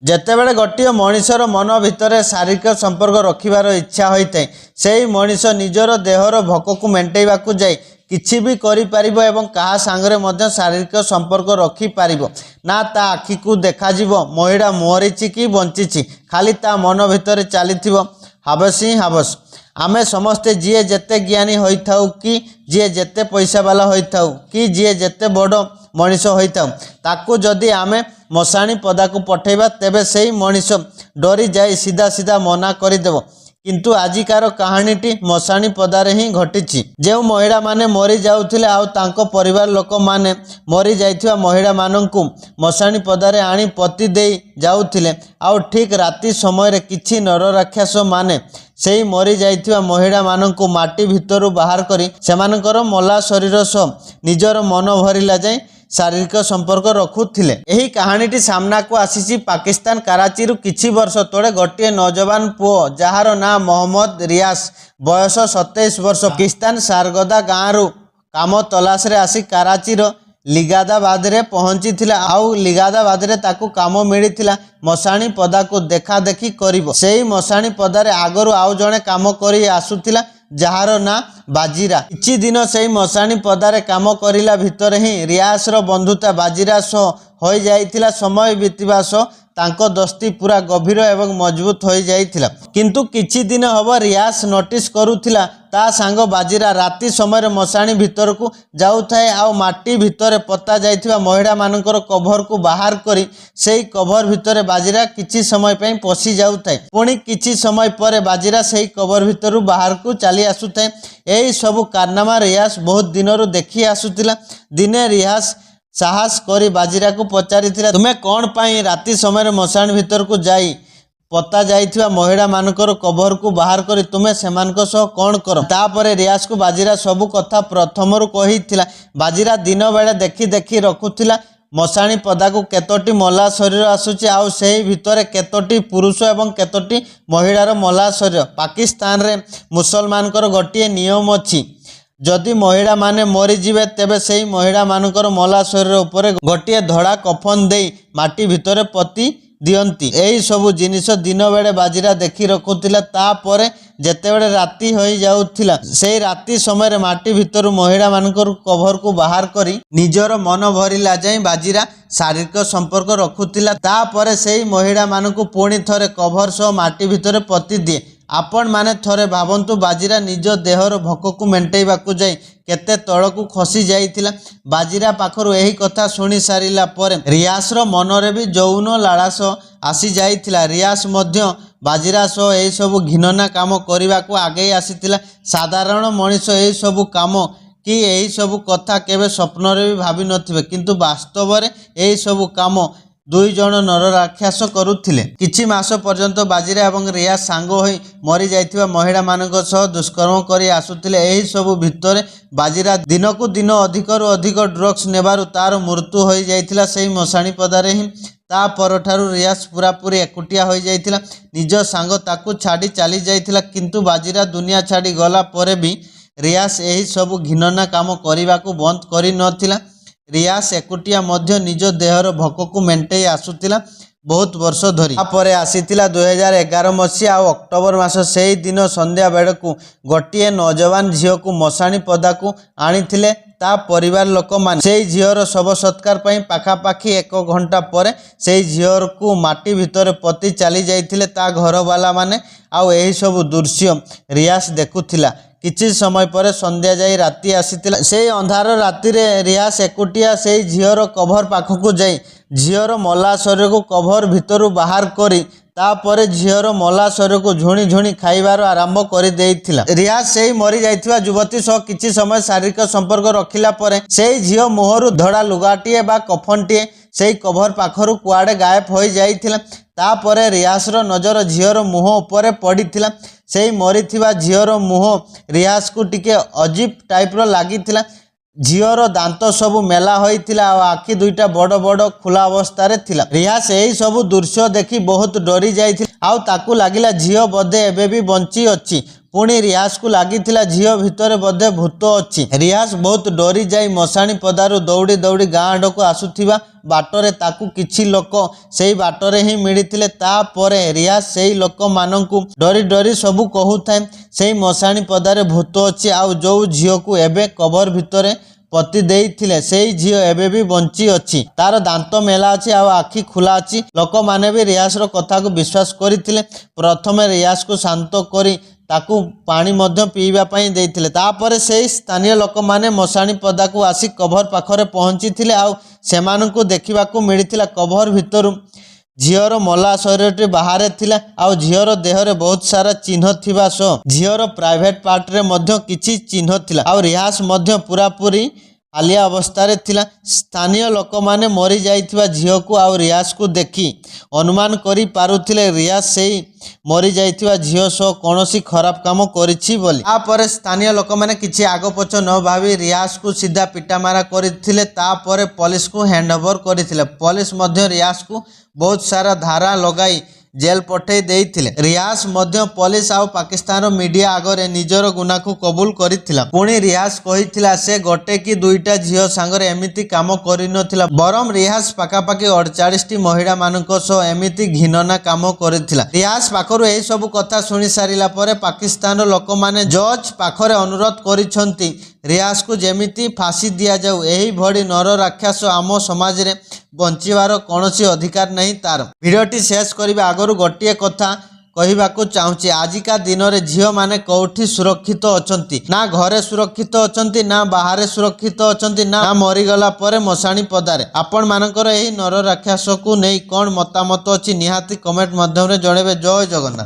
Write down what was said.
ଯେତେବେଳେ ଗୋଟିଏ ମଣିଷର ମନ ଭିତରେ ଶାରୀରିକ ସମ୍ପର୍କ ରଖିବାର ଇଚ୍ଛା ହୋଇଥାଏ, ସେହି ମଣିଷ ନିଜର ଦେହର ଭୋକକୁ ମେଣ୍ଟାଇବାକୁ ଯାଇ କିଛି ବି କରିପାରିବ ଏବଂ କାହା ସାଙ୍ଗରେ ମଧ୍ୟ ଶାରୀରିକ ସମ୍ପର୍କ ରଖିପାରିବ। ନା ତା ଆଖିକୁ ଦେଖାଯିବ ମହିଳା ମରିଛି କି ବଞ୍ଚିଛି, ଖାଲି ତା ମନ ଭିତରେ ଚାଲିଥିବ ହାବସ୍ ହିଁ ହାବସ୍। ଆମେ ସମସ୍ତେ ଯିଏ ଯେତେ ଜ୍ଞାନୀ ହୋଇଥାଉ କି ଯିଏ ଯେତେ ପଇସାବାଲା ହୋଇଥାଉ କି ଯିଏ ଯେତେ ବଡ଼ ମଣିଷ ହୋଇଥାଉ, ତାକୁ ଯଦି ଆମେ ମଶାଣି ପଦାକୁ ପଠାଇବା ତେବେ ସେହି ମଣିଷ ଡରି ଯାଇ ସିଧା ସିଧା ମନା କରିଦେବ। କିନ୍ତୁ ଆଜିକାର କାହାଣୀଟି ମଶାଣି ପଦାରେ ହିଁ ଘଟିଛି। ଯେଉଁ ମହିଳାମାନେ ମରି ଯାଉଥିଲେ ଆଉ ତାଙ୍କ ପରିବାର ଲୋକମାନେ ମରି ଯାଇଥିବା ମହିଳାମାନଙ୍କୁ ମଶାଣି ପଦାରେ ଆଣି ପୋତି ଦେଇ ଯାଉଥିଲେ, ଆଉ ଠିକ୍ ରାତି ସମୟରେ କିଛି ନରରାକ୍ଷସ ମାନେ ସେହି ମରି ଯାଇଥିବା ମହିଳାମାନଙ୍କୁ ମାଟି ଭିତରୁ ବାହାର କରି ସେମାନଙ୍କର ମଲା ଶରୀର ସହ ନିଜର ମନ ଭରିଲା ଯାଏ ଶାରୀରିକ ସମ୍ପର୍କ ରଖୁଥିଲେ। ଏହି କାହାଣୀଟି ସାମ୍ନାକୁ ଆସିଛି ପାକିସ୍ତାନ କରାଚିରୁ କିଛି ବର୍ଷ ତଳେ। ଗୋଟିଏ ନौजवान ପୁଅ ଯାହାର ନାଁ ମହମ୍ମଦ ରିୟାସ, ବୟସ 27 ବର୍ଷ, ପାକିସ୍ତାନ ସାରଗୋଦା ଗାଁରୁ କାମ ତଲାସରେ ଆସି କରାଚିର ଲିଗାଦାବାଦରେ ପହଞ୍ଚିଥିଲା। ଆଉ ଲିଗାଦାବାଦରେ ତାକୁ କାମ ମିଳିଥିଲା ମଶାଣି ପଦାକୁ ଦେଖାଦେଖି କରିବ। ସେହି ମଶାଣି ପଦାରେ ଆଗରୁ ଆଉ ଜଣେ କାମ କରି ଆସୁଥିଲା ଯାହାର ନାଁ ବାଜିରା। କିଛି ଦିନ ସେହି ମଶାଣି ପଦାରେ କାମ କରିଲା ଭିତରେ ହିଁ ରିୟାସର ବନ୍ଧୁତା ବାଜିରା ସହ ହୋଇଯାଇଥିଲା। ସମୟ ବିତିବା ସହ ତାଙ୍କ ଦୋସ୍ତି ପୁରା ଗଭୀର ଏବଂ ମଜବୁତ ହୋଇଯାଇଥିଲା। କିନ୍ତୁ କିଛି ଦିନ ହେବ ରିୟାସ ନୋଟିସ୍ କରୁଥିଲା ତା ସାଙ୍ଗ ବାଜିରା ରାତି ସମୟରେ ମଶାଣି ଭିତରକୁ ଯାଉଥାଏ ଆଉ ମାଟି ଭିତରେ ପୋତା ଯାଇଥିବା ମହିଳାମାନଙ୍କର କଭରକୁ ବାହାର କରି ସେହି କଭର ଭିତରେ ବାଜିରା କିଛି ସମୟ ପାଇଁ ପଶି ଯାଉଥାଏ। ପୁଣି କିଛି ସମୟ ପରେ ବାଜିରା ସେହି କଭର ଭିତରୁ ବାହାରକୁ ଚାଲି ଆସୁଥାଏ। ଏହି ସବୁ କାରନାମା ରିୟାସ ବହୁତ ଦିନରୁ ଦେଖି ଆସୁଥିଲା। ଦିନେ ରିୟାସ ସାହସ କରି ବାଜିରାକୁ ପଚାରିଥିଲା, ତୁମେ କ'ଣ ପାଇଁ ରାତି ସମୟରେ ମଶାଣି ଭିତରକୁ ଯାଇ ପୋତା ଯାଇଥିବା ମହିଳାମାନଙ୍କର କଭରକୁ ବାହାର କରି ତୁମେ ସେମାନଙ୍କ ସହ କ'ଣ କର? ତାପରେ ରିୟାସକୁ ବାଜିରା ସବୁ କଥା ପ୍ରଥମରୁ କହିଥିଲା। ବାଜିରା ଦିନ ବେଳେ ଦେଖି ଦେଖି ରଖୁଥିଲା ମଶାଣି ପଦାକୁ କେତୋଟି ମଲା ଶରୀର ଆସୁଛି ଆଉ ସେହି ଭିତରେ କେତୋଟି ପୁରୁଷ ଏବଂ କେତୋଟି ମହିଳାର ମଲା ଶରୀର। ପାକିସ୍ତାନରେ ମୁସଲମାନଙ୍କର ଗୋଟିଏ ନିୟମ ଅଛି, ଯଦି ମହିଳାମାନେ ମରିଯିବେ ତେବେ ସେହି ମହିଳାମାନଙ୍କର ମଲା ଶରୀର ଉପରେ ଗୋଟିଏ ଧଳା କଫନ ଦେଇ ମାଟି ଭିତରେ ପୋତି ଦିଅନ୍ତି। ଏହି ସବୁ ଜିନିଷ ଦିନ ବେଳେ ବାଜିରା ଦେଖି ରଖୁଥିଲା। ତାପରେ ଯେତେବେଳେ ରାତି ହୋଇଯାଉଥିଲା, ସେହି ରାତି ସମୟରେ ମାଟି ଭିତରୁ ମହିଳାମାନଙ୍କର କଭରକୁ ବାହାର କରି ନିଜର ମନ ଭରିଲା ଯାଏ ବାଜିରା ଶାରୀରିକ ସମ୍ପର୍କ ରଖୁଥିଲା। ତାପରେ ସେହି ମହିଳାମାନଙ୍କୁ ପୁଣି ଥରେ କଭର ସହ ମାଟି ଭିତରେ ପୋତି ଦିଏ। ଆପଣମାନେ ଥରେ ଭାବନ୍ତୁ, ବାଜିରା ନିଜ ଦେହର ଭୋକକୁ ମେଣ୍ଟାଇବାକୁ ଯାଇ କେତେ ତଳକୁ ଖସି ଯାଇଥିଲା। ବାଜିରା ପାଖରୁ ଏହି କଥା ଶୁଣି ସାରିଲା ପରେ ରିୟାସର ମନରେ ବି ଯୌନ ଲାଳସ ଆସିଯାଇଥିଲା। ରିୟାସ ମଧ୍ୟ ବାଜିରା ସହ ଏହିସବୁ ଘିନନା କାମ କରିବାକୁ ଆଗେଇ ଆସିଥିଲା। ସାଧାରଣ ମଣିଷ ଏହିସବୁ କାମ କି ଏହିସବୁ କଥା କେବେ ସ୍ୱପ୍ନରେ ବି ଭାବିନଥିବେ, କିନ୍ତୁ ବାସ୍ତବରେ ଏହିସବୁ କାମ ଦୁଇ ଜଣ ନରରାକ୍ଷସ କରୁଥିଲେ। କିଛି ମାସ ପର୍ଯ୍ୟନ୍ତ ବାଜିରା ଏବଂ ରିୟାସ ସାଙ୍ଗ ହୋଇ ମରିଯାଇଥିବା ମହିଳାମାନଙ୍କ ସହ ଦୁଷ୍କର୍ମ କରି ଆସୁଥିଲେ। ଏହିସବୁ ଭିତରେ ବାଜିରା ଦିନକୁ ଦିନ ଅଧିକରୁ ଅଧିକ ଡ୍ରଗ୍ସ ନେବାରୁ ତାର ମୃତ୍ୟୁ ହୋଇଯାଇଥିଲା ସେହି ମଶାଣି ପଦାରେ ହିଁ। ତା ପରଠାରୁ ରିୟାସ ପୁରାପୁରି ଏକୁଟିଆ ହୋଇଯାଇଥିଲା। ନିଜ ସାଙ୍ଗ ତାକୁ ଛାଡ଼ି ଚାଲି ଯାଇଥିଲା। କିନ୍ତୁ ବାଜିରା ଦୁନିଆ ଛାଡ଼ି ଗଲା ପରେ ବି ରିୟାସ ଏହି ସବୁ ଘିନନା କାମ କରିବାକୁ ବନ୍ଦ କରିନଥିଲା। ରିୟାସ ଏକୁଟିଆ ମଧ୍ୟ ନିଜ ଦେହର ଭୋକକୁ ମେଣ୍ଟାଇ ଆସୁଥିଲା ବହୁତ ବର୍ଷ ଧରି। ତାପରେ ଆସିଥିଲା 2011 ମସିହା ଆଉ ଅକ୍ଟୋବର ମାସ। ସେହି ଦିନ ସନ୍ଧ୍ୟା ବେଳକୁ ଗୋଟିଏ ନौजवान ଝିଅକୁ ମଶାଣି ପଦାକୁ ଆଣିଥିଲେ ତା ପରିବାର ଲୋକମାନେ। ସେହି ଝିଅର ଶବ ସତ୍କାର ପାଇଁ ପାଖାପାଖି 1 ଘଣ୍ଟା ପରେ ସେହି ଝିଅକୁ ମାଟି ଭିତରେ ପୋତି ଚାଲି ଯାଇଥିଲେ ତା ଘରବାଲାମାନେ। ଆଉ ଏହିସବୁ ଦୃଶ୍ୟ ରିୟାସ ଦେଖୁଥିଲା। କିଛି ସମୟ ପରେ ସନ୍ଧ୍ୟା ଯାଇ ରାତି ଆସିଥିଲା। ସେହି ଅନ୍ଧାର ରାତିରେ ରିୟାସ ଏକୁଟିଆ ସେହି ଝିଅର କଭର ପାଖକୁ ଯାଇ ଝିଅର ମଲା ଶରୀରକୁ କଭର ଭିତରୁ ବାହାର କରି ତାପରେ ଝିଅର ମଲା ଶରୀରକୁ ଝୁଣି ଝୁଣି ଖାଇବାର ଆରମ୍ଭ କରିଦେଇଥିଲା। ରିୟାସ ସେହି ମରିଯାଇଥିବା ଯୁବତୀ ସହ କିଛି ସମୟ ଶାରୀରିକ ସମ୍ପର୍କ ରଖିଲା ପରେ ସେହି ଝିଅ ମୁହଁରୁ ଧଳା ଲୁଗାଟିଏ ବା କଫନଟିଏ ସେହି କଭର ପାଖରୁ କୁଆଡ଼େ ଗାୟବ ହୋଇଯାଇଥିଲା। ତାପରେ ରିୟାସର ନଜର ଝିଅର ମୁହଁ ଉପରେ ପଡ଼ିଥିଲା। ସେହି ମରିଥିବା ଝିଅର ମୁହଁ ରିୟାସକୁ ଟିକେ ଅଜିବ ଟାଇପର ଲାଗିଥିଲା। झीर दांत सबु मेला होइथिला आ आखि दुईटा बड़ बड़ खुला अवस्था थिला। रियास एही सबु दृश्य देखि बहुत डरी जाइथिला आउ ताकू लागिला झील बोधे एबे भी बंची अछि। पुणी रियास को लागिथिला झील भितर बोधे भूत अछि। रियास बहुत डरी जाई मशाणी पदारू दौड़ी दौड़ी गाँ आड़क आसुथिबा बाटरे ताकू किछि लोक सेही बाटरे ही मिलिथिले। तापरे रियास सेही लोक माननकु डरी डरी सबु कहूथाए सेही मशाणी पदारे भूत अछि आउ जो झील को एबे कबर भितरे पति देइथिले सेही झील एबे भी बंची अछि। तार दांत मेला अछि आ आखि खुला अछि। लोक माने भी रियास रो कथा को विश्वास करिथिले। प्रथमे रियास को शांत करी ताकू पानी मध्य पीवा पई देइथिले। तापरे सेही स्थानीय लोक माने मशाणी पदा को आसी कभर पाखरे पहुंची थिले आउ सेमानकु देखिबाकू मिलिथिला कभर भितरु झीर मला शरीरटी बाहर थिला आउ झीर देहरे बहुत सारा चिन्ह थिबा सो झीर प्राइवेट पार्ट रे मध्य किछि चिन्ह थिला आउ रियास मध्य पूरा पूरी आलिया अवस्था रे थिला। स्थानीय लोक माने मरी जाइथिबा झील को आउ रियास को देखि अनुमान करि पारुथिले रियास सेही मरी जाइथिबा झील सो कोनोसी खराब काम करिछि बोली। तापरे स्थानीय लोक माने किछि आगो पछ न भाबी रियास को सीधा पिटामारा करिथिले। तापरे पुलिस को हैंडओवर करिथिले। पुलिस मध्य रियास को बहुत सारा धारा लगाई जेल पठे देइथिले। रियास मध्य पुलिस आउ पाकिस्तान मीडिया आगरे निजर गुना को कबूल करिथिला। पुणी रियास कहिथिला से गोटे कि दुईटा झील सांगरे एमिति काम करिनथिला बरम रियास पाखापाखि 48 टी महिला मानक सो एमिति घिनना काम करिथिला। रियास पाखरु एही सब कथा सुनि सारिला परे पाकिस्तान लोक माने जज पाखरे अनुरोध करिसंती रियास को जेमिति फांसी दिया जाऊ। एही भड़ी नर राक्षस आम समाज रे बंचिवार कौनसी अधिकार नहीं तार। भिडियोटी शेष करबा आगरु गोटिए कथा कहबाकू चाहूँगी। आजिका दिन में झील माने कौटी सुरक्षित अछंती ना घरे सुरक्षित अछंती ना बाहर सुरक्षित अछंती ना मरीगला परे मशाणी पदारे। आपण मानकर एही नर राक्षस को नहीं कौन मतामत अच्छी निहाती कमेंट माध्यम रे जणेबे। जय जगन्नाथ।